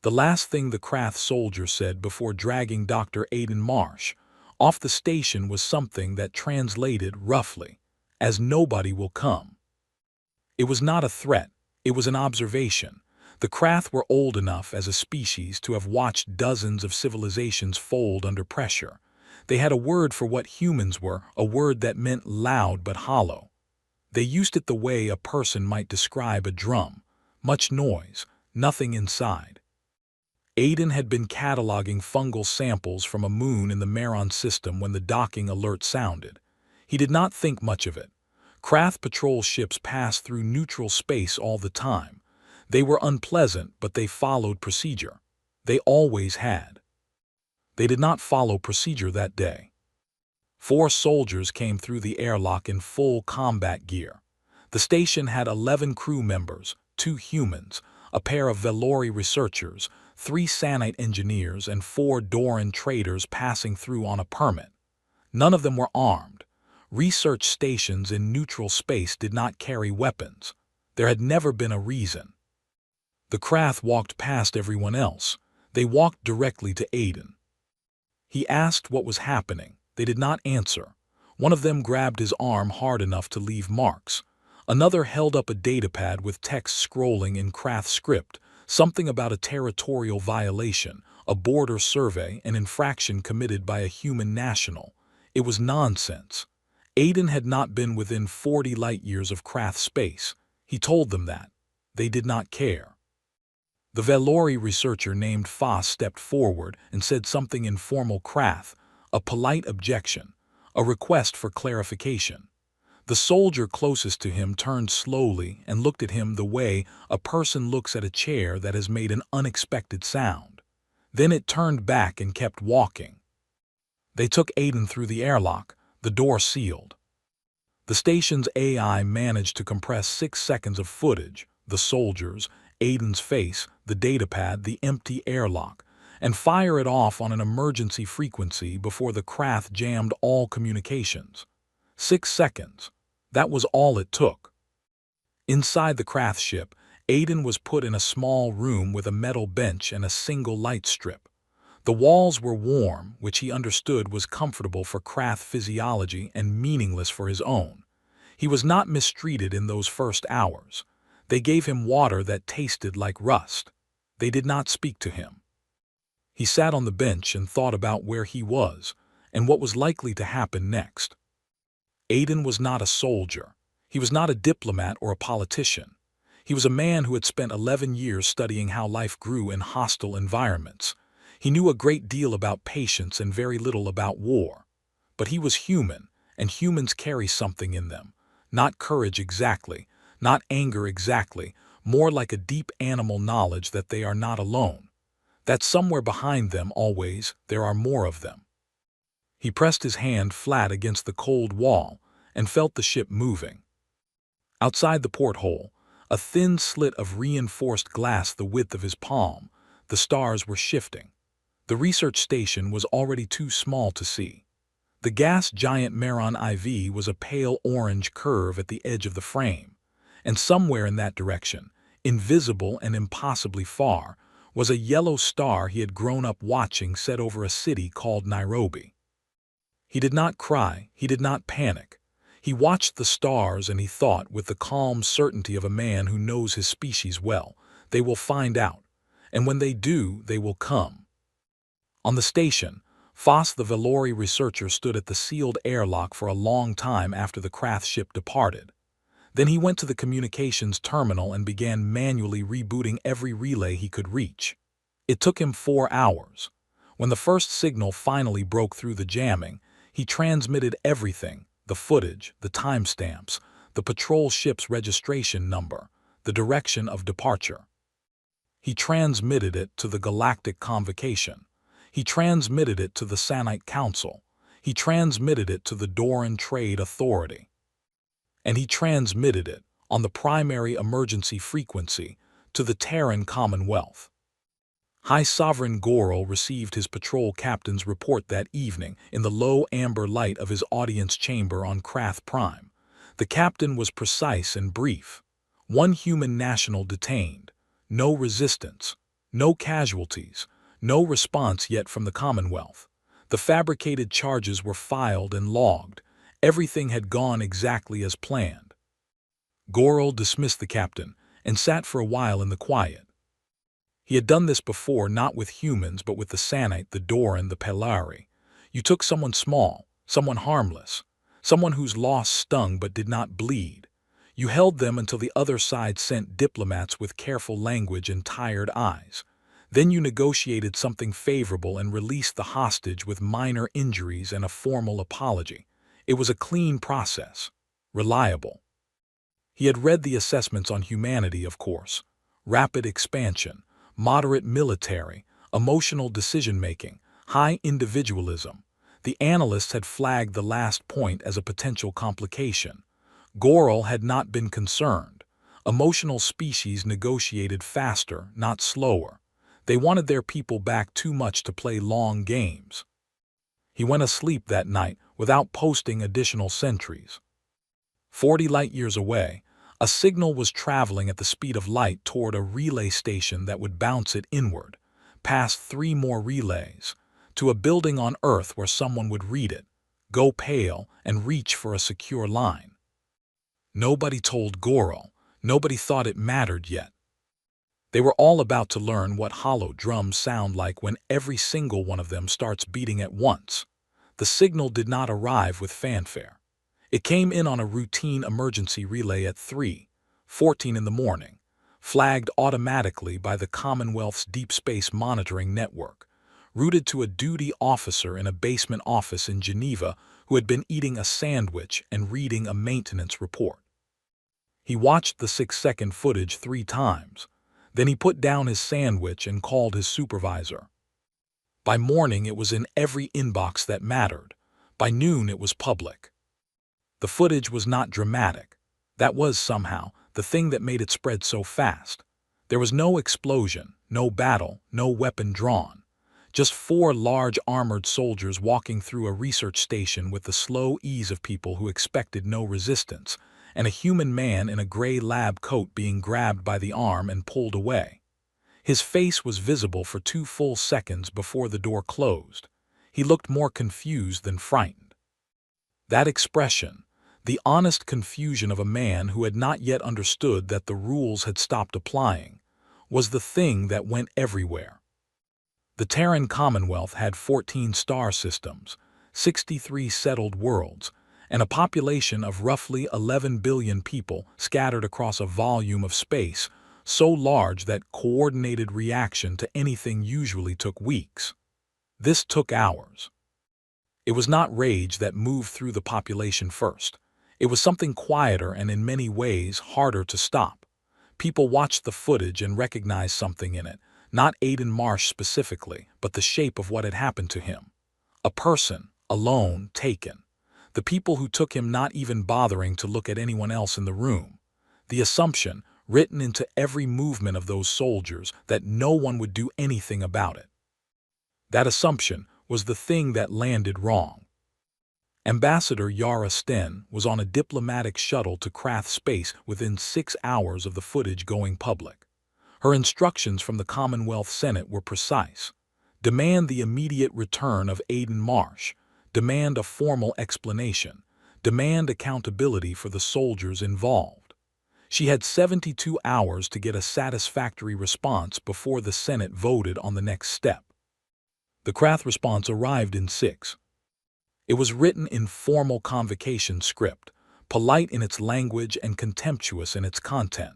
The last thing the Krath soldier said before dragging Dr. Aiden Marsh off the station was something that translated roughly as "nobody will come." It was not a threat, it was an observation. The Krath were old enough as a species to have watched dozens of civilizations fold under pressure. They had a word for what humans were, a word that meant loud but hollow. They used it the way a person might describe a drum: much noise, nothing inside. Aiden had been cataloging fungal samples from a moon in the Maron system when the docking alert sounded. He did not think much of it. Krath patrol ships passed through neutral space all the time. They were unpleasant, but they followed procedure. They always had. They did not follow procedure that day. 4 soldiers came through the airlock in full combat gear. The station had 11 crew members, 2 humans, a pair of Velori researchers, 3 Sanite engineers, and 4 Doran traders passing through on a permit. None of them were armed. Research stations in neutral space did not carry weapons. There had never been a reason. The Krath walked past everyone else. They walked directly to Aiden. He asked what was happening. They did not answer. One of them grabbed his arm hard enough to leave marks. Another held up a datapad with text scrolling in Krath script, something about a territorial violation, a border survey, an infraction committed by a human national. It was nonsense. Aiden had not been within 40 light-years of Krath space. He told them that. They did not care. The Velori researcher named Foss stepped forward and said something in formal Krath, a polite objection, a request for clarification. The soldier closest to him turned slowly and looked at him the way a person looks at a chair that has made an unexpected sound. Then it turned back and kept walking. They took Aiden through the airlock, the door sealed. The station's AI managed to compress 6 seconds of footage: the soldiers, Aiden's face, the datapad, the empty airlock, and fire it off on an emergency frequency before the Krath jammed all communications. 6 seconds. That was all it took. Inside the Krath ship, Aiden was put in a small room with a metal bench and a single light strip. The walls were warm, which he understood was comfortable for Krath physiology and meaningless for his own. He was not mistreated in those first hours. They gave him water that tasted like rust. They did not speak to him. He sat on the bench and thought about where he was and what was likely to happen next. Aiden was not a soldier. He was not a diplomat or a politician. He was a man who had spent 11 years studying how life grew in hostile environments. He knew a great deal about patience and very little about war. But he was human, and humans carry something in them. Not courage exactly, not anger exactly, more like a deep animal knowledge that they are not alone. That somewhere behind them always there are more of them. He pressed his hand flat against the cold wall and felt the ship moving. Outside the porthole, a thin slit of reinforced glass the width of his palm, the stars were shifting. The research station was already too small to see. The gas giant Maron IV was a pale orange curve at the edge of the frame, and somewhere in that direction, invisible and impossibly far, was a yellow star he had grown up watching set over a city called Nairobi. He did not cry, he did not panic. He watched the stars and he thought, with the calm certainty of a man who knows his species well, they will find out, and when they do, they will come. On the station, Foss the Velori researcher stood at the sealed airlock for a long time after the Krath ship departed. Then he went to the communications terminal and began manually rebooting every relay he could reach. It took him 4 hours. When the first signal finally broke through the jamming, he transmitted everything: the footage, the timestamps, the patrol ship's registration number, the direction of departure. He transmitted it to the Galactic Convocation. He transmitted it to the Sanite Council. He transmitted it to the Doran Trade Authority. And he transmitted it, on the primary emergency frequency, to the Terran Commonwealth. High Sovereign Goral received his patrol captain's report that evening in the low amber light of his audience chamber on Krath Prime. The captain was precise and brief. 1 human national detained. No resistance. No casualties, no response yet from the Commonwealth. The fabricated charges were filed and logged. Everything had gone exactly as planned. Goral dismissed the captain and sat for a while in the quiet. He had done this before, not with humans, but with the Sanite, the Doran, the Pelari. You took someone small, someone harmless, someone whose loss stung but did not bleed. You held them until the other side sent diplomats with careful language and tired eyes. Then you negotiated something favorable and released the hostage with minor injuries and a formal apology. It was a clean process, reliable. He had read the assessments on humanity, of course. Rapid expansion, moderate military, emotional decision-making, high individualism. The analysts had flagged the last point as a potential complication. Goral had not been concerned. Emotional species negotiated faster, not slower. They wanted their people back too much to play long games. He went asleep that night without posting additional sentries. 40 light-years away, a signal was traveling at the speed of light toward a relay station that would bounce it inward, past 3 more relays, to a building on Earth where someone would read it, go pale, and reach for a secure line. Nobody told Goral. Nobody thought it mattered yet. They were all about to learn what hollow drums sound like when every single one of them starts beating at once. The signal did not arrive with fanfare. It came in on a routine emergency relay at 3:14 in the morning, flagged automatically by the Commonwealth's Deep Space Monitoring Network, routed to a duty officer in a basement office in Geneva who had been eating a sandwich and reading a maintenance report. He watched the 6-second footage 3 times. Then he put down his sandwich and called his supervisor. By morning, it was in every inbox that mattered. By noon, it was public. The footage was not dramatic. That was, somehow, the thing that made it spread so fast. There was no explosion, no battle, no weapon drawn. Just 4 large armored soldiers walking through a research station with the slow ease of people who expected no resistance, and a human man in a gray lab coat being grabbed by the arm and pulled away. His face was visible for 2 full seconds before the door closed. He looked more confused than frightened. That expression, the honest confusion of a man who had not yet understood that the rules had stopped applying, was the thing that went everywhere. The Terran Commonwealth had 14 star systems, 63 settled worlds, and a population of roughly 11 billion people scattered across a volume of space so large that coordinated reaction to anything usually took weeks. This took hours. It was not rage that moved through the population first. It was something quieter and in many ways harder to stop. People watched the footage and recognized something in it, not Aiden Marsh specifically, but the shape of what had happened to him. A person, alone, taken. The people who took him not even bothering to look at anyone else in the room. The assumption, written into every movement of those soldiers, that no one would do anything about it. That assumption was the thing that landed wrong. Ambassador Yara Sten was on a diplomatic shuttle to Krath space within 6 hours of the footage going public. Her instructions from the Commonwealth Senate were precise. Demand the immediate return of Aiden Marsh. Demand a formal explanation. Demand accountability for the soldiers involved. She had 72 hours to get a satisfactory response before the Senate voted on the next step. The Krath response arrived in 6. It was written in formal convocation script, polite in its language and contemptuous in its content.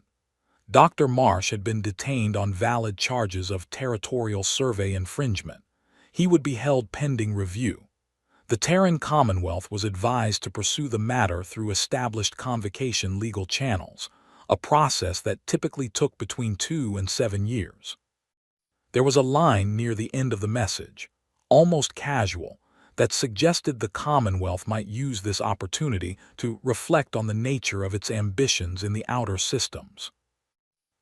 Dr. Marsh had been detained on valid charges of territorial survey infringement. He would be held pending review. The Terran Commonwealth was advised to pursue the matter through established convocation legal channels, a process that typically took between 2 and 7 years. There was a line near the end of the message, almost casual, that suggested the Commonwealth might use this opportunity to reflect on the nature of its ambitions in the outer systems.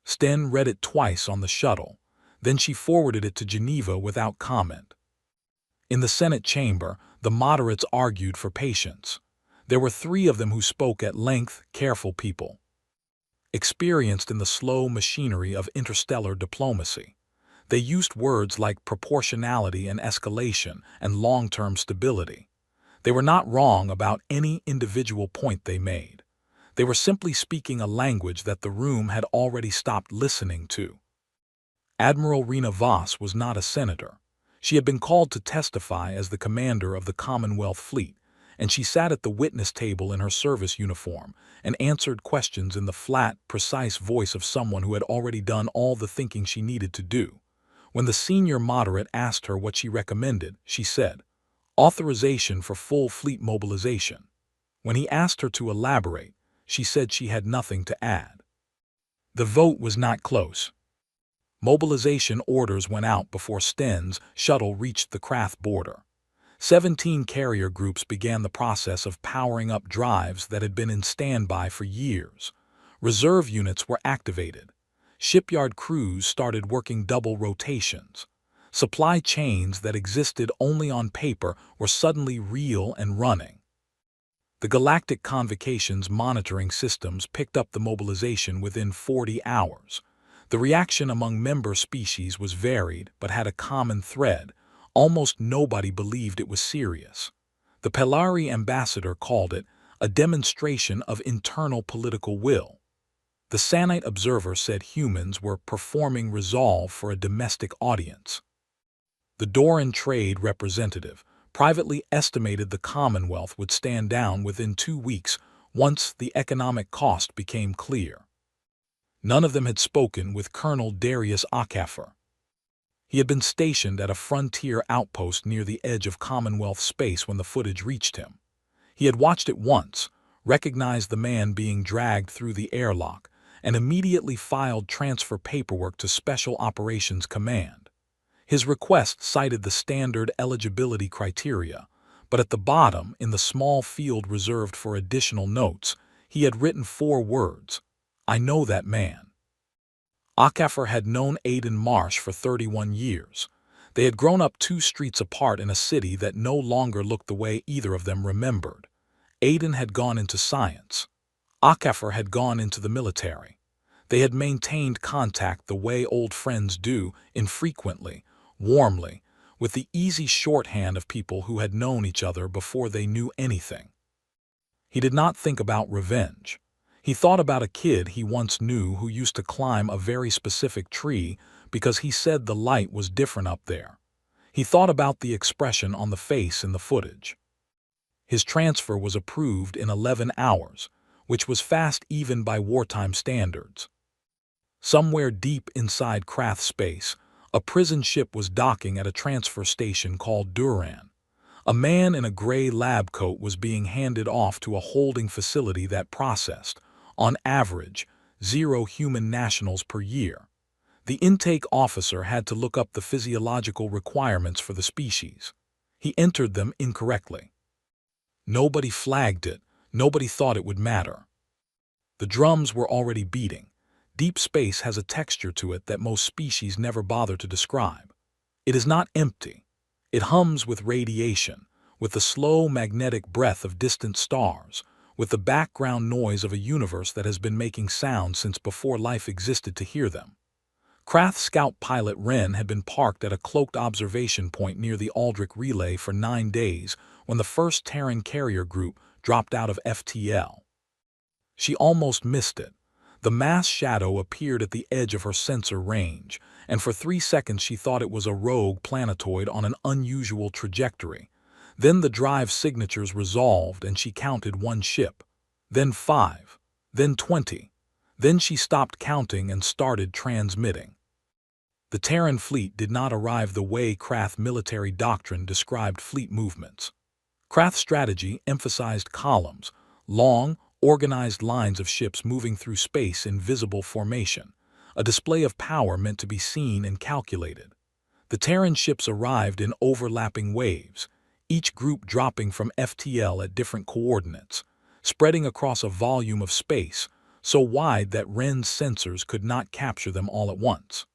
Sten read it twice on the shuttle, then she forwarded it to Geneva without comment. In the Senate chamber, the moderates argued for patience. There were 3 of them who spoke at length, careful people, experienced in the slow machinery of interstellar diplomacy. They used words like proportionality and escalation and long-term stability. They were not wrong about any individual point they made. They were simply speaking a language that the room had already stopped listening to. Admiral Rena Voss was not a senator. She had been called to testify as the commander of the Commonwealth Fleet, and she sat at the witness table in her service uniform and answered questions in the flat, precise voice of someone who had already done all the thinking she needed to do. When the senior moderate asked her what she recommended, she said, "Authorization for full fleet mobilization." When he asked her to elaborate, she said she had nothing to add. The vote was not close. Mobilization orders went out before Sten's shuttle reached the Krath border. 17 carrier groups began the process of powering up drives that had been in standby for years. Reserve units were activated. Shipyard crews started working double rotations. Supply chains that existed only on paper were suddenly real and running. The Galactic Convocation's monitoring systems picked up the mobilization within 40 hours. The reaction among member species was varied but had a common thread. Almost nobody believed it was serious. The Pelari ambassador called it a demonstration of internal political will. The Sanite observer said humans were performing resolve for a domestic audience. The Doran trade representative privately estimated the Commonwealth would stand down within 2 weeks once the economic cost became clear. None of them had spoken with Colonel Darius Achafer. He had been stationed at a frontier outpost near the edge of Commonwealth space when the footage reached him. He had watched it once, recognized the man being dragged through the airlock, and immediately filed transfer paperwork to Special Operations Command. His request cited the standard eligibility criteria, but at the bottom, in the small field reserved for additional notes, he had written 4 words: "I know that man." Achafer had known Aidan Marsh for 31 years. They had grown up 2 streets apart in a city that no longer looked the way either of them remembered. Aidan had gone into science. Achafer had gone into the military. They had maintained contact the way old friends do, infrequently, warmly, with the easy shorthand of people who had known each other before they knew anything. He did not think about revenge. He thought about a kid he once knew who used to climb a very specific tree because he said the light was different up there. He thought about the expression on the face in the footage. His transfer was approved in 11 hours, which was fast even by wartime standards. Somewhere deep inside Krath space, a prison ship was docking at a transfer station called Duran. A man in a gray lab coat was being handed off to a holding facility that processed, on average, 0 human nationals per year. The intake officer had to look up the physiological requirements for the species. He entered them incorrectly. Nobody flagged it. Nobody thought it would matter. The drums were already beating. Deep space has a texture to it that most species never bother to describe. It is not empty. It hums with radiation, with the slow magnetic breath of distant stars, with the background noise of a universe that has been making sound since before life existed to hear them. Krath scout pilot Wren had been parked at a cloaked observation point near the Aldrich relay for 9 days when the first Terran carrier group dropped out of FTL. She almost missed it. The mass shadow appeared at the edge of her sensor range, and for 3 seconds she thought it was a rogue planetoid on an unusual trajectory. Then the drive signatures resolved and she counted 1 ship, then 5, then 20. Then she stopped counting and started transmitting. The Terran fleet did not arrive the way Krath military doctrine described fleet movements. Krath strategy emphasized columns, long, organized lines of ships moving through space in visible formation, a display of power meant to be seen and calculated. The Terran ships arrived in overlapping waves, each group dropping from FTL at different coordinates, spreading across a volume of space so wide that Wren's sensors could not capture them all at once.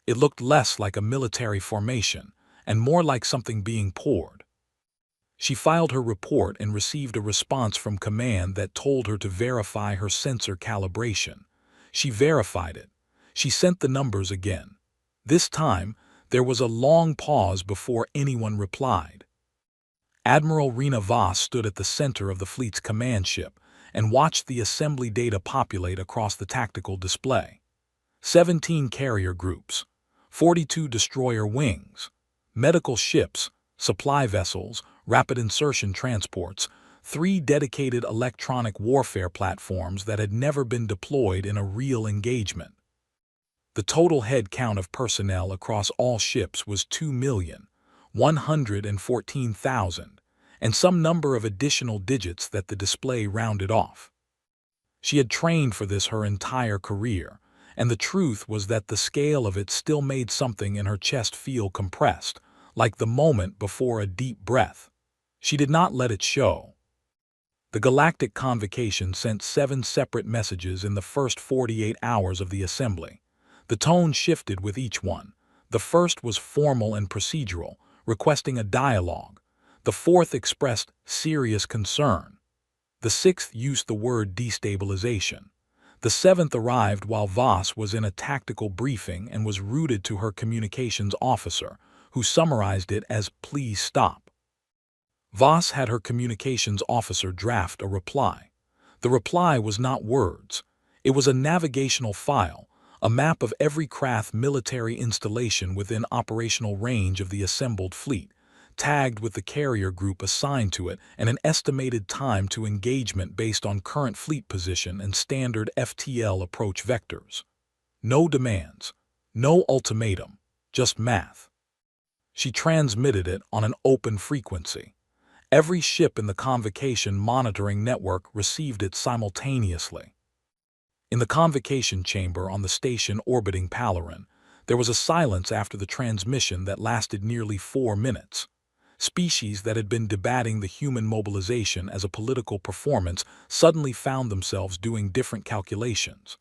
It looked less like a military formation and more like something being poured. She filed her report and received a response from command that told her to verify her sensor calibration. She verified it. She sent the numbers again. This time, there was a long pause before anyone replied. Admiral Rena Voss stood at the center of the fleet's command ship and watched the assembly data populate across the tactical display. 17 carrier groups, 42 destroyer wings, medical ships, supply vessels, rapid insertion transports, 3 dedicated electronic warfare platforms that had never been deployed in a real engagement. The total head count of personnel across all ships was 2,114,000, and some number of additional digits that the display rounded off. She had trained for this her entire career, and the truth was that the scale of it still made something in her chest feel compressed, like the moment before a deep breath. She did not let it show. The Galactic Convocation sent 7 separate messages in the first 48 hours of the assembly. The tone shifted with each one. The first was formal and procedural, requesting a dialogue. The fourth expressed serious concern. The sixth used the word destabilization. The seventh arrived while Voss was in a tactical briefing and was routed to her communications officer, who summarized it as "please stop." Voss had her communications officer draft a reply. The reply was not words. It was a navigational file, a map of every Krath military installation within operational range of the assembled fleet, tagged with the carrier group assigned to it and an estimated time to engagement based on current fleet position and standard FTL approach vectors. No demands, no ultimatum, just math. She transmitted it on an open frequency. Every ship in the convocation monitoring network received it simultaneously. In the convocation chamber on the station orbiting Palarin, there was a silence after the transmission that lasted nearly 4 minutes. Species that had been debating the human mobilization as a political performance suddenly found themselves doing different calculations.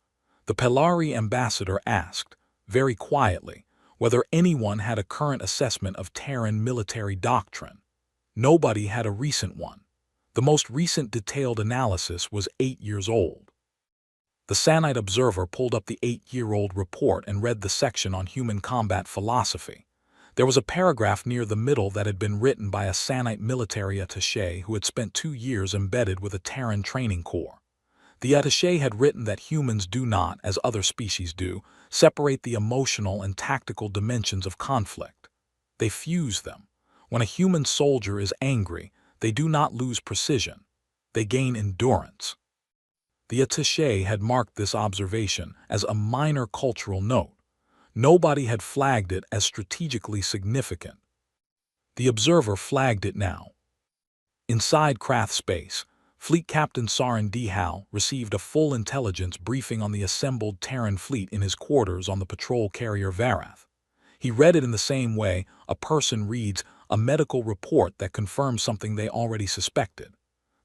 The Pelari ambassador asked, very quietly, whether anyone had a current assessment of Terran military doctrine. Nobody had a recent one. The most recent detailed analysis was 8 years old. The Sanite observer pulled up the 8-year-old report and read the section on human combat philosophy. There was a paragraph near the middle that had been written by a Sanite military attaché who had spent 2 years embedded with a Terran training corps. The attaché had written that humans do not, as other species do, separate the emotional and tactical dimensions of conflict. They fuse them. When a human soldier is angry, they do not lose precision. They gain endurance. The attaché had marked this observation as a minor cultural note. Nobody had flagged it as strategically significant. The observer flagged it now. Inside Krath space, Fleet Captain Sarin Dihal received a full intelligence briefing on the assembled Terran fleet in his quarters on the patrol carrier Varath. He read it in the same way a person reads a medical report that confirms something they already suspected.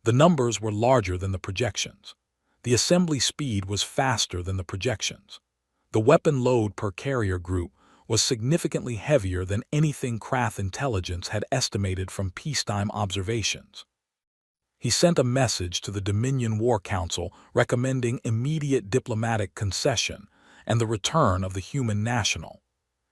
The numbers were larger than the projections. The assembly speed was faster than the projections. The weapon load per carrier group was significantly heavier than anything Krath intelligence had estimated from peacetime observations. He sent a message to the Dominion War Council recommending immediate diplomatic concession and the return of the human national.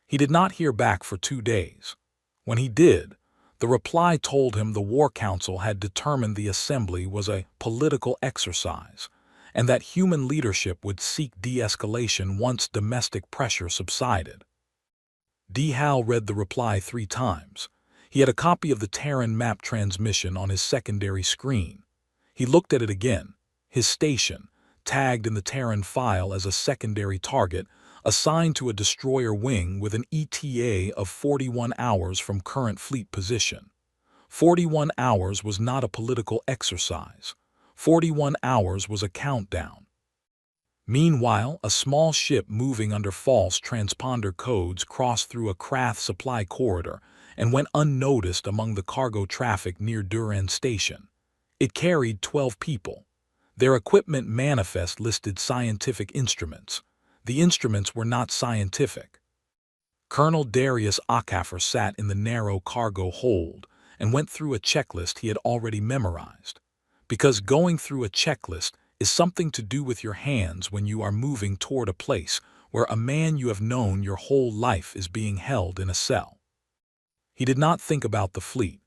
He did not hear back for 2 days. When he did, the reply told him the War Council had determined the assembly was a political exercise, and that human leadership would seek de-escalation once domestic pressure subsided. Dihal read the reply 3 times. He had a copy of the Terran map transmission on his secondary screen. He looked at it again. His station, tagged in the Terran file as a secondary target, assigned to a destroyer wing with an ETA of 41 hours from current fleet position. 41 hours was not a political exercise. 41 hours was a countdown. Meanwhile, a small ship moving under false transponder codes crossed through a Krath supply corridor and went unnoticed among the cargo traffic near Duran Station. It carried 12 people. Their equipment manifest listed scientific instruments. The instruments were not scientific. Colonel Darius Akafer sat in the narrow cargo hold and went through a checklist he had already memorized. Because going through a checklist is something to do with your hands when you are moving toward a place where a man you have known your whole life is being held in a cell. He did not think about the fleet.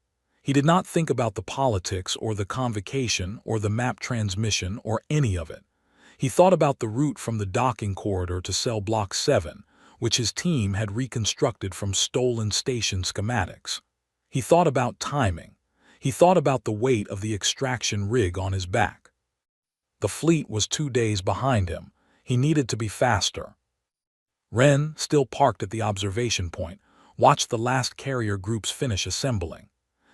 He did not think about the politics or the convocation or the map transmission or any of it. He thought about the route from the docking corridor to cell block 7, which his team had reconstructed from stolen station schematics. He thought about timing. He thought about the weight of the extraction rig on his back. The fleet was 2 days behind him. He needed to be faster. Ren, still parked at the observation point, watched the last carrier groups finish assembling.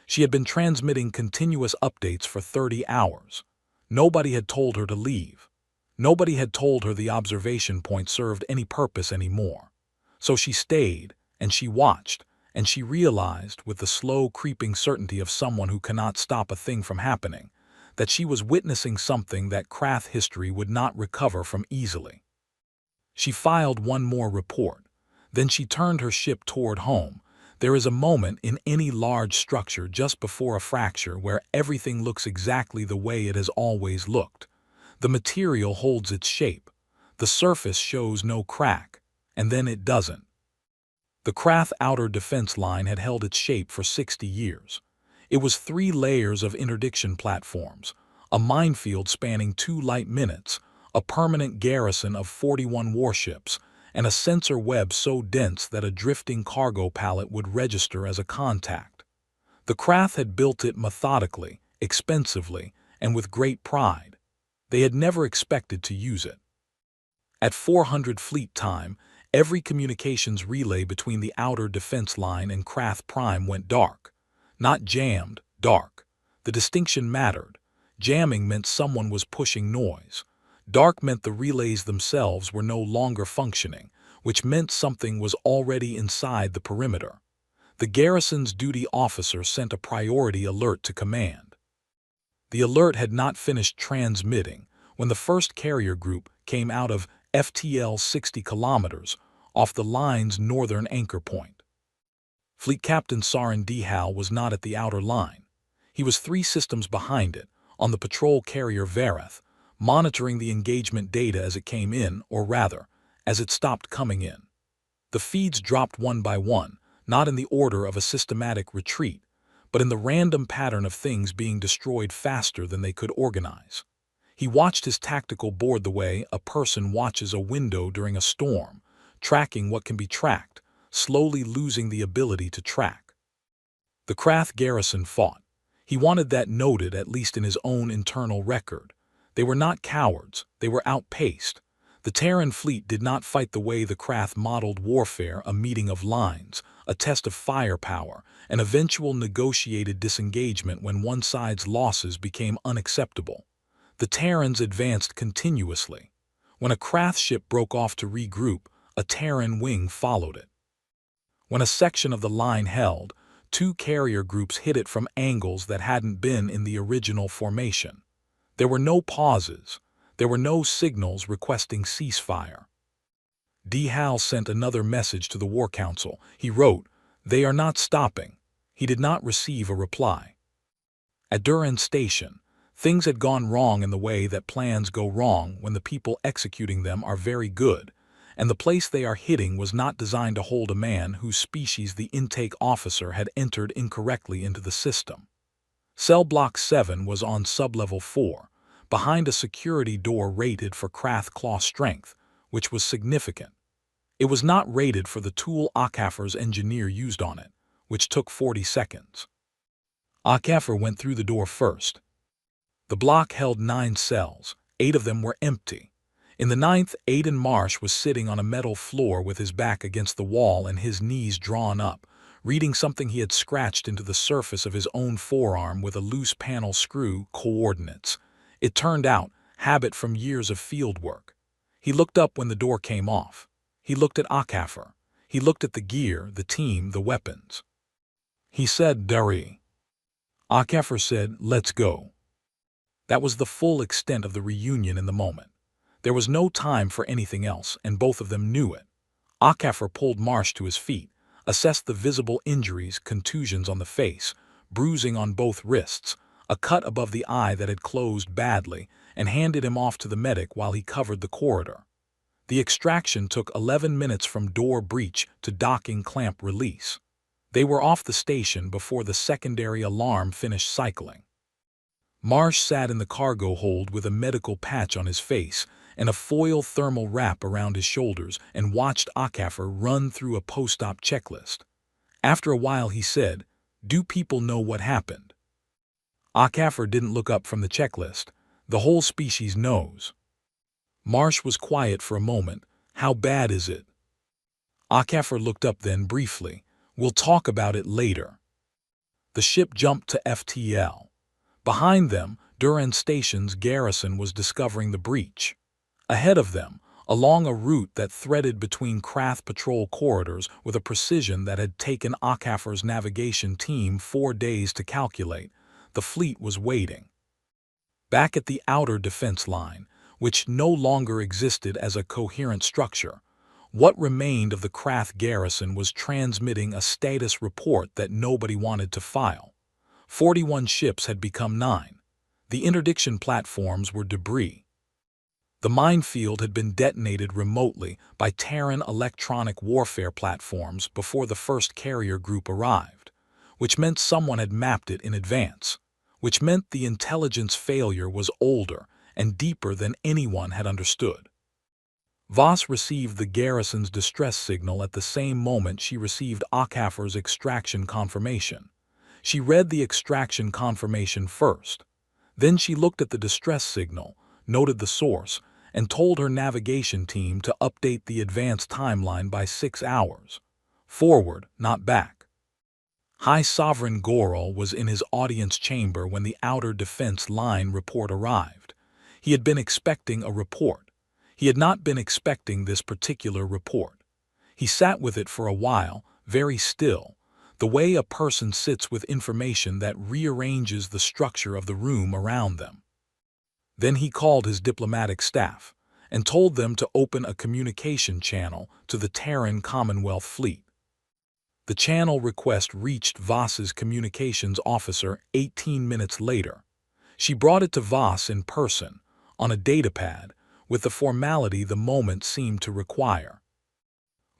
She had been transmitting continuous updates for 30 hours. Nobody had told her to leave. Nobody had told her the observation point served any purpose anymore. So she stayed, and she watched, and she realized, with the slow, creeping certainty of someone who cannot stop a thing from happening, that she was witnessing something that Krath history would not recover from easily. She filed one more report. Then she turned her ship toward home. There is a moment in any large structure just before a fracture where everything looks exactly the way it has always looked. The material holds its shape. The surface shows no crack, and then it doesn't. The Krath outer defense line had held its shape for 60 years. It was 3 layers of interdiction platforms, a minefield spanning 2 light minutes, a permanent garrison of 41 warships, and a sensor web so dense that a drifting cargo pallet would register as a contact. The Krath had built it methodically, expensively, and with great pride. They had never expected to use it. At 400 fleet time, every communications relay between the outer defense line and Krath Prime went dark. Not jammed, dark. The distinction mattered. Jamming meant someone was pushing noise. Dark meant the relays themselves were no longer functioning, which meant something was already inside the perimeter. The garrison's duty officer sent a priority alert to command. The alert had not finished transmitting when the first carrier group came out of FTL 60 kilometers off the line's northern anchor point. Fleet Captain Sarin Dihal was not at the outer line. He was 3 systems behind it, on the patrol carrier Vareth, monitoring the engagement data as it came in, or rather, as it stopped coming in. The feeds dropped one by one, not in the order of a systematic retreat, but in the random pattern of things being destroyed faster than they could organize. He watched his tactical board the way a person watches a window during a storm, tracking what can be tracked, slowly losing the ability to track. The Krath garrison fought. He wanted that noted at least in his own internal record. They were not cowards, they were outpaced. The Terran fleet did not fight the way the Krath modeled warfare, a meeting of lines, a test of firepower, an eventual negotiated disengagement when one side's losses became unacceptable. The Terrans advanced continuously. When a Krath ship broke off to regroup, a Terran wing followed it. When a section of the line held, 2 carrier groups hit it from angles that hadn't been in the original formation. There were no pauses. There were no signals requesting ceasefire. Dihal sent another message to the War Council. He wrote, "They are not stopping." He did not receive a reply. At Duran Station, things had gone wrong in the way that plans go wrong when the people executing them are very good, and the place they are hitting was not designed to hold a man whose species the intake officer had entered incorrectly into the system. Cell Block 7 was on Sublevel 4, behind a security door rated for Krath claw strength, which was significant. It was not rated for the tool Akafar's engineer used on it, which took 40 seconds. Akafar went through the door first. The block held 9 cells. 8 of them were empty. In the 9th, Aiden Marsh was sitting on a metal floor with his back against the wall and his knees drawn up, reading something he had scratched into the surface of his own forearm with a loose panel screw coordinates. It turned out, habit from years of field work. He looked up when the door came off. He looked at Akafar. He looked at the gear, the team, the weapons. He said, "Dari." Akafar said, "Let's go." That was the full extent of the reunion in the moment. There was no time for anything else, and both of them knew it. Akafar pulled Marsh to his feet, assessed the visible injuries, contusions on the face, bruising on both wrists, a cut above the eye that had closed badly, and handed him off to the medic while he covered the corridor. The extraction took 11 minutes from door breach to docking clamp release. They were off the station before the secondary alarm finished cycling. Marsh sat in the cargo hold with a medical patch on his face and a foil thermal wrap around his shoulders and watched Akafor run through a post-op checklist. After a while he said, "Do people know what happened?" Akafor didn't look up from the checklist. "The whole species knows." Marsh was quiet for a moment. "How bad is it?" Akafor looked up then briefly. "We'll talk about it later." The ship jumped to FTL. Behind them, Duran Station's garrison was discovering the breach. Ahead of them, along a route that threaded between Krath patrol corridors with a precision that had taken Akafor's navigation team 4 days to calculate, the fleet was waiting. Back at the outer defense line, which no longer existed as a coherent structure, what remained of the Krath garrison was transmitting a status report that nobody wanted to file. 41 ships had become 9. The interdiction platforms were debris. The minefield had been detonated remotely by Terran electronic warfare platforms before the first carrier group arrived, which meant someone had mapped it in advance, which meant the intelligence failure was older and deeper than anyone had understood. Voss received the garrison's distress signal at the same moment she received Akafor's extraction confirmation. She read the extraction confirmation first. Then she looked at the distress signal, noted the source, and told her navigation team to update the advance timeline by 6 hours. Forward, not back. High Sovereign Goral was in his audience chamber when the outer defense line report arrived. He had been expecting a report. He had not been expecting this particular report. He sat with it for a while, very still, the way a person sits with information that rearranges the structure of the room around them. Then he called his diplomatic staff and told them to open a communication channel to the Terran Commonwealth Fleet. The channel request reached Voss's communications officer 18 minutes later. She brought it to Voss in person, on a datapad, with the formality the moment seemed to require.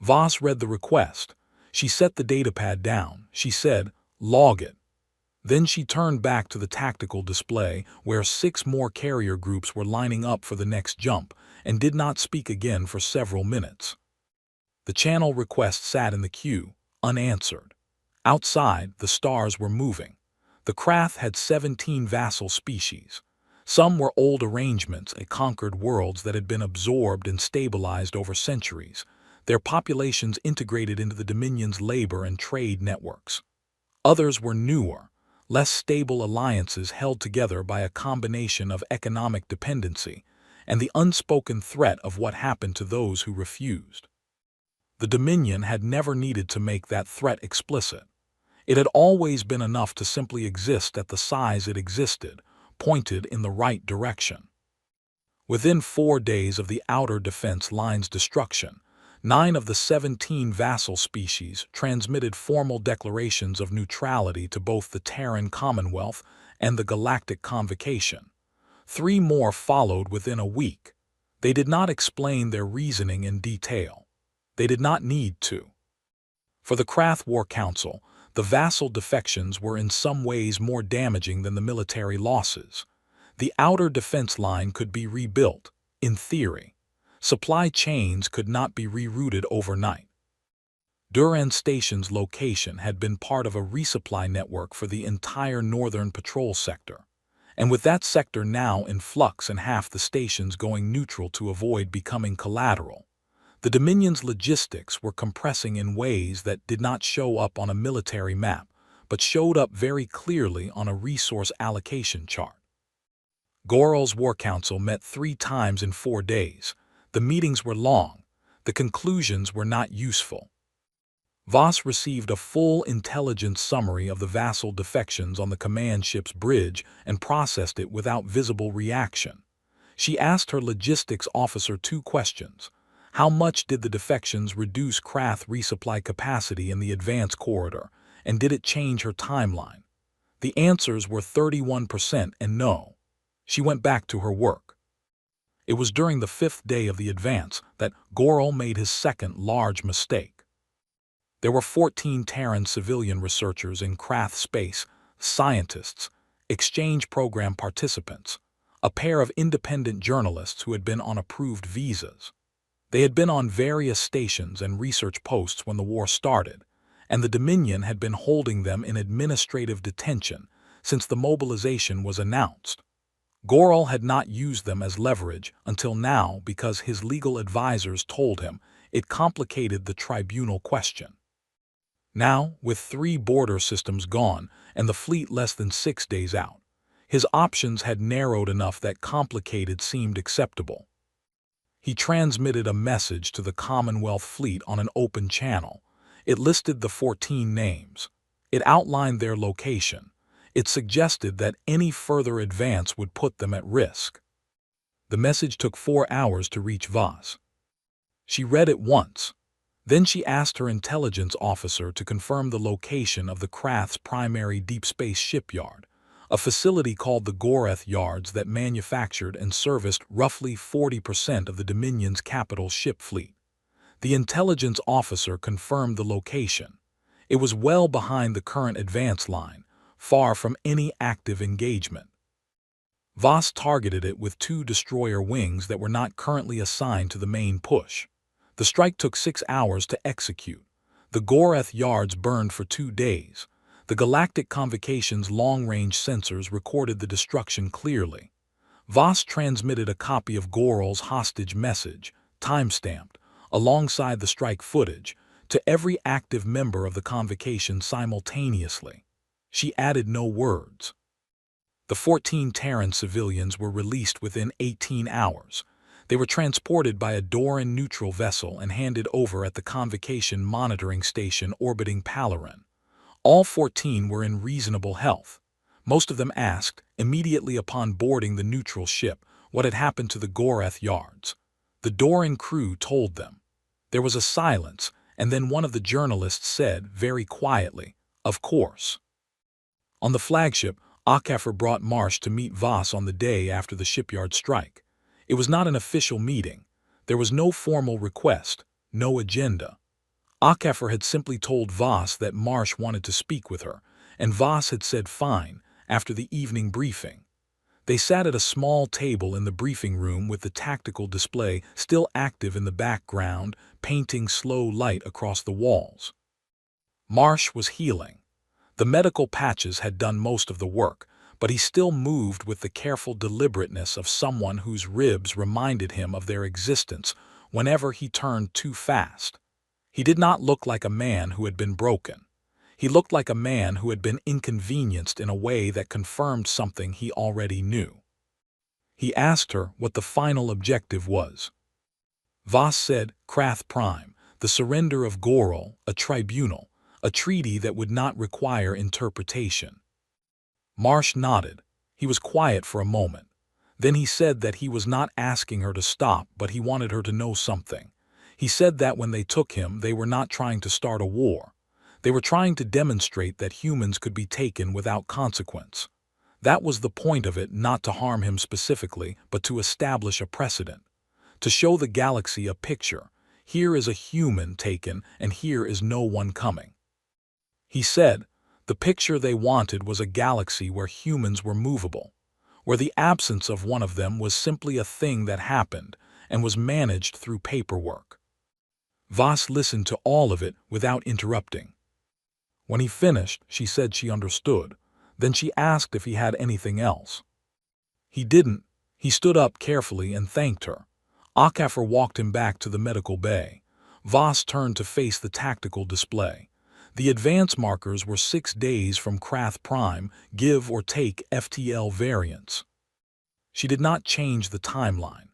Voss read the request. She set the datapad down. She said, "Log it." Then she turned back to the tactical display where 6 more carrier groups were lining up for the next jump and did not speak again for several minutes. The channel request sat in the queue, unanswered. Outside, the stars were moving. The Krath had 17 vassal species. Some were old arrangements and conquered worlds that had been absorbed and stabilized over centuries, their populations integrated into the Dominion's labor and trade networks. Others were newer, less stable alliances held together by a combination of economic dependency and the unspoken threat of what happened to those who refused. The Dominion had never needed to make that threat explicit. It had always been enough to simply exist at the size it existed, pointed in the right direction. Within 4 days of the outer defense line's destruction, 9 of the 17 vassal species transmitted formal declarations of neutrality to both the Terran Commonwealth and the Galactic Convocation. 3 more followed within a week. They did not explain their reasoning in detail. They did not need to. For the Krath War Council, the vassal defections were in some ways more damaging than the military losses. The outer defense line could be rebuilt, in theory. Supply chains could not be rerouted overnight. Duran Station's location had been part of a resupply network for the entire northern patrol sector, and with that sector now in flux and half the stations going neutral to avoid becoming collateral, the Dominion's logistics were compressing in ways that did not show up on a military map, but showed up very clearly on a resource allocation chart. Goral's War Council met 3 times in 4 days. The meetings were long. The conclusions were not useful. Voss received a full intelligence summary of the vassal defections on the command ship's bridge and processed it without visible reaction. She asked her logistics officer 2 questions. How much did the defections reduce Krath resupply capacity in the advance corridor, and did it change her timeline? The answers were 31% and no. She went back to her work. It was during the 5th day of the advance that Goral made his second large mistake. There were 14 Terran civilian researchers in Krath space, scientists, exchange program participants, a pair of independent journalists who had been on approved visas. They had been on various stations and research posts when the war started, and the Dominion had been holding them in administrative detention since the mobilization was announced. Goral had not used them as leverage until now because his legal advisors told him it complicated the tribunal question. Now, with 3 border systems gone and the fleet less than 6 days out, his options had narrowed enough that complicated seemed acceptable. He transmitted a message to the Commonwealth Fleet on an open channel. It listed the 14 names. It outlined their location. It suggested that any further advance would put them at risk. The message took 4 hours to reach Voss. She read it once. Then she asked her intelligence officer to confirm the location of the Krath's primary deep space shipyard, a facility called the Goreth Yards that manufactured and serviced roughly 40% of the Dominion's capital ship fleet. The intelligence officer confirmed the location. It was well behind the current advance line, far from any active engagement. Voss targeted it with 2 destroyer wings that were not currently assigned to the main push. The strike took 6 hours to execute. The Goreth Yards burned for 2 days. The Galactic Convocation's long-range sensors recorded the destruction clearly. Voss transmitted a copy of Goral's hostage message, time-stamped, alongside the strike footage, to every active member of the convocation simultaneously. She added no words. The 14 Terran civilians were released within 18 hours. They were transported by a Doran neutral vessel and handed over at the Convocation monitoring station orbiting Palarin. All 14 were in reasonable health. Most of them asked, immediately upon boarding the neutral ship, what had happened to the Goreth Yards. The Doran crew told them. There was a silence, and then one of the journalists said, very quietly, "Of course." On the flagship, HFY brought Marsh to meet Voss on the day after the shipyard strike. It was not an official meeting. There was no formal request, no agenda. HFY had simply told Voss that Marsh wanted to speak with her, and Voss had said fine after the evening briefing. They sat at a small table in the briefing room with the tactical display still active in the background, painting slow light across the walls. Marsh was healing. The medical patches had done most of the work, but he still moved with the careful deliberateness of someone whose ribs reminded him of their existence whenever he turned too fast. He did not look like a man who had been broken. He looked like a man who had been inconvenienced in a way that confirmed something he already knew. He asked her what the final objective was. Voss said, Krath Prime, the surrender of Goral, a tribunal, a treaty that would not require interpretation. Marsh nodded. He was quiet for a moment. Then he said that he was not asking her to stop, but he wanted her to know something. He said that when they took him, they were not trying to start a war. They were trying to demonstrate that humans could be taken without consequence. That was the point of it, not to harm him specifically, but to establish a precedent. To show the galaxy a picture. Here is a human taken, and here is no one coming. He said, the picture they wanted was a galaxy where humans were movable, where the absence of one of them was simply a thing that happened and was managed through paperwork. Voss listened to all of it without interrupting. When he finished, she said she understood. Then she asked if he had anything else. He didn't. He stood up carefully and thanked her. HFY walked him back to the medical bay. Voss turned to face the tactical display. The advance markers were 6 days from Krath Prime, give or take FTL variants. She did not change the timeline.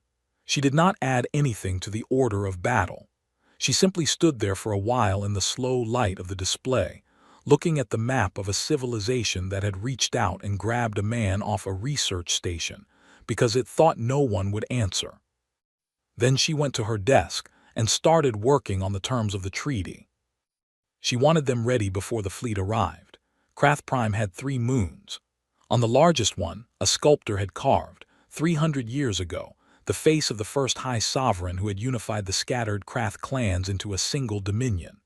She did not add anything to the order of battle. She simply stood there for a while in the slow light of the display, looking at the map of a civilization that had reached out and grabbed a man off a research station because it thought no one would answer. Then she went to her desk and started working on the terms of the treaty. She wanted them ready before the fleet arrived. Krath Prime had 3 moons. On the largest one, a sculptor had carved, 300 years ago, the face of the first High Sovereign who had unified the scattered Krath clans into a single dominion.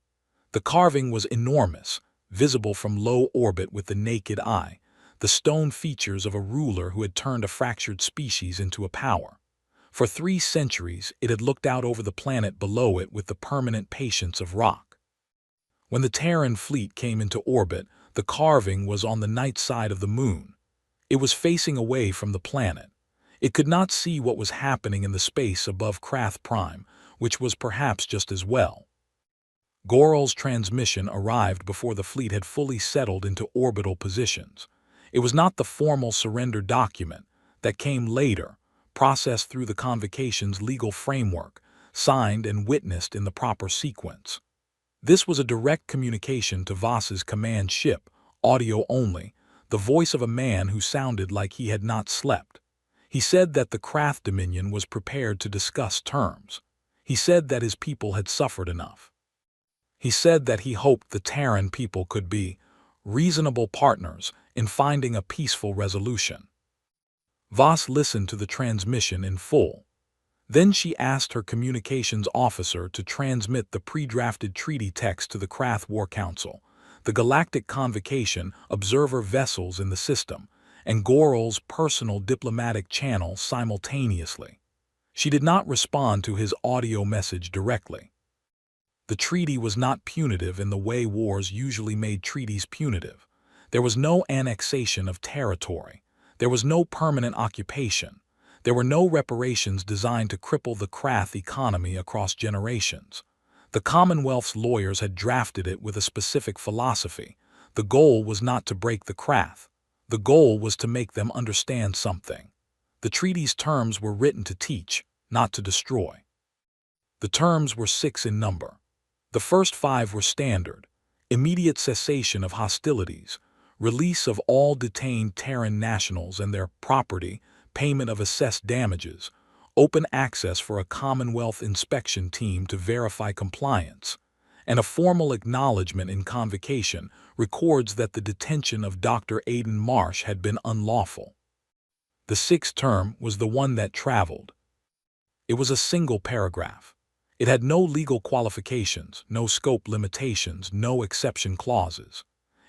The carving was enormous, visible from low orbit with the naked eye, the stone features of a ruler who had turned a fractured species into a power. For 3 centuries, it had looked out over the planet below it with the permanent patience of rock. When the Terran fleet came into orbit, the carving was on the night side of the moon. It was facing away from the planet. It could not see what was happening in the space above Krath Prime, which was perhaps just as well. Goral's transmission arrived before the fleet had fully settled into orbital positions. It was not the formal surrender document that came later, processed through the convocation's legal framework, signed and witnessed in the proper sequence. This was a direct communication to Voss's command ship, audio only, the voice of a man who sounded like he had not slept. He said that the Krath Dominion was prepared to discuss terms. He said that his people had suffered enough. He said that he hoped the Terran people could be reasonable partners in finding a peaceful resolution. Voss listened to the transmission in full. Then she asked her communications officer to transmit the pre-drafted treaty text to the Krath War Council, the Galactic Convocation observer vessels in the system, and Goral's personal diplomatic channel simultaneously. She did not respond to his audio message directly. The treaty was not punitive in the way wars usually made treaties punitive. There was no annexation of territory. There was no permanent occupation. There were no reparations designed to cripple the Krath economy across generations. The Commonwealth's lawyers had drafted it with a specific philosophy. The goal was not to break the Krath. The goal was to make them understand something. The treaty's terms were written to teach, not to destroy. The terms were 6 in number. The first 5 were standard: immediate cessation of hostilities, release of all detained Terran nationals and their property, payment of assessed damages, open access for a Commonwealth inspection team to verify compliance, and a formal acknowledgement in convocation records that the detention of Dr. Aidan Marsh had been unlawful. The 6th term was the one that traveled. It was a single paragraph. It had no legal qualifications, no scope limitations, no exception clauses.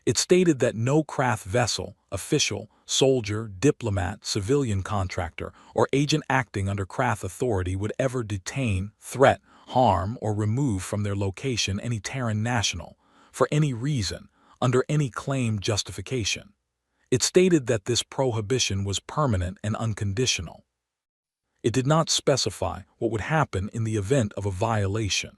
It stated that no Krath vessel, official, soldier, diplomat, civilian contractor, or agent acting under Krath authority would ever detain, threat, harm, or remove from their location any Terran national, for any reason, under any claimed justification. It stated that this prohibition was permanent and unconditional. It did not specify what would happen in the event of a violation.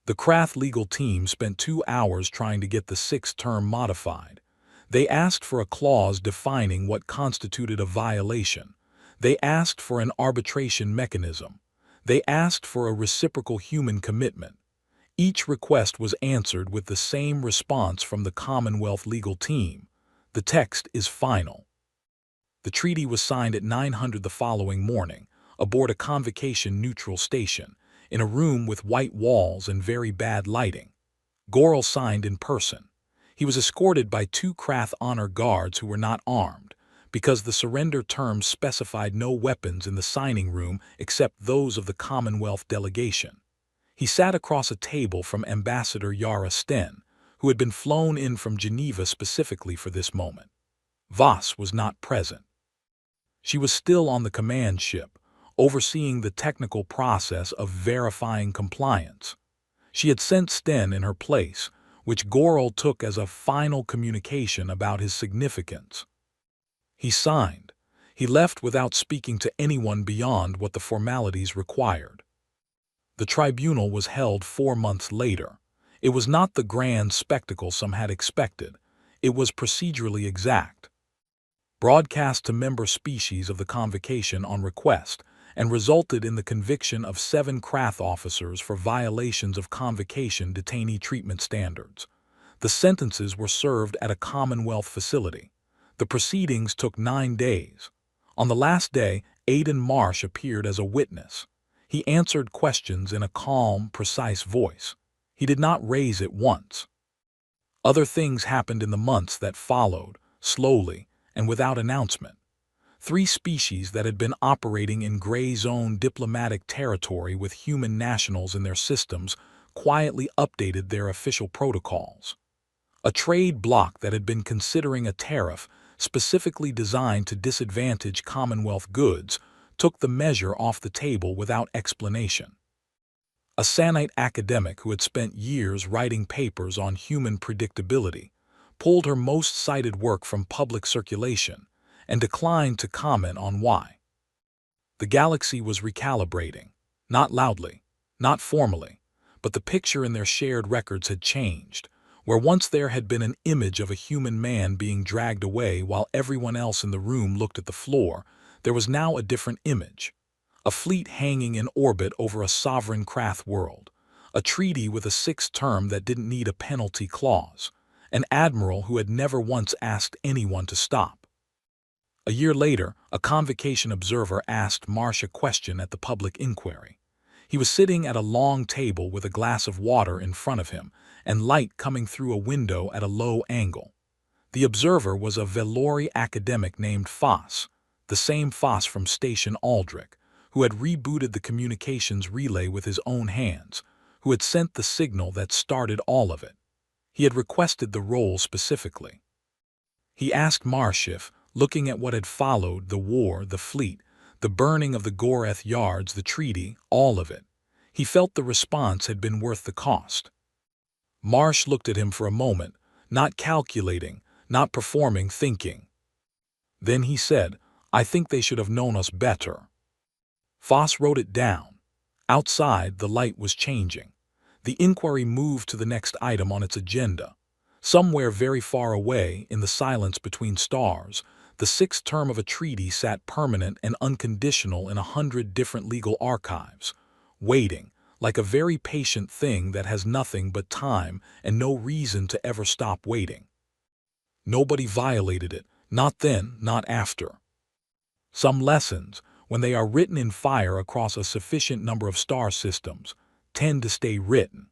The Krath legal team spent 2 hours trying to get the 6th term modified. They asked for a clause defining what constituted a violation. They asked for an arbitration mechanism. They asked for a reciprocal human commitment. Each request was answered with the same response from the Commonwealth legal team: the text is final. The treaty was signed at 900 the following morning, aboard a convocation-neutral station, in a room with white walls and very bad lighting. Goral signed in person. He was escorted by 2 Krath honor guards who were not armed, because the surrender terms specified no weapons in the signing room except those of the Commonwealth delegation. He sat across a table from Ambassador Yara Sten, who had been flown in from Geneva specifically for this moment. Voss was not present. She was still on the command ship, overseeing the technical process of verifying compliance. She had sent Sten in her place, which Goral took as a final communication about his significance. He signed. He left without speaking to anyone beyond what the formalities required. The tribunal was held 4 months later. It was not the grand spectacle some had expected. It was procedurally exact. Broadcast to member species of the convocation on request, and resulted in the conviction of 7 Krath officers for violations of convocation detainee treatment standards. The sentences were served at a Commonwealth facility. The proceedings took 9 days. On the last day, Aidan Marsh appeared as a witness. He answered questions in a calm, precise voice. He did not raise it once. Other things happened in the months that followed, slowly and without announcement. Three species that had been operating in gray zone diplomatic territory with human nationals in their systems quietly updated their official protocols. A trade bloc that had been considering a tariff specifically designed to disadvantage Commonwealth goods took the measure off the table without explanation. A Sanite academic who had spent years writing papers on human predictability pulled her most cited work from public circulation and declined to comment on why. The galaxy was recalibrating, not loudly, not formally, but the picture in their shared records had changed. Where once there had been an image of a human man being dragged away while everyone else in the room looked at the floor, there was now a different image. A fleet hanging in orbit over a sovereign craft world, a treaty with a sixth term that didn't need a penalty clause, an admiral who had never once asked anyone to stop. A year later, a convocation observer asked Marsh a question at the public inquiry. He was sitting at a long table with a glass of water in front of him and light coming through a window at a low angle. The observer was a Velori academic named Foss, the same Foss from Station Aldrich, who had rebooted the communications relay with his own hands, who had sent the signal that started all of it. He had requested the role specifically. He asked Marsh if, looking at what had followed, the war, the fleet, the burning of the Goreth yards, the treaty, all of it, he felt the response had been worth the cost. Marsh looked at him for a moment, not calculating, not performing, thinking. Then he said, "I think they should have known us better." Foss wrote it down. Outside, the light was changing. The inquiry moved to the next item on its agenda. Somewhere very far away, in the silence between stars, the sixth term of a treaty sat permanent and unconditional in 100 different legal archives, waiting, like a very patient thing that has nothing but time and no reason to ever stop waiting. Nobody violated it, not then, not after. Some lessons, when they are written in fire across a sufficient number of star systems, tend to stay written.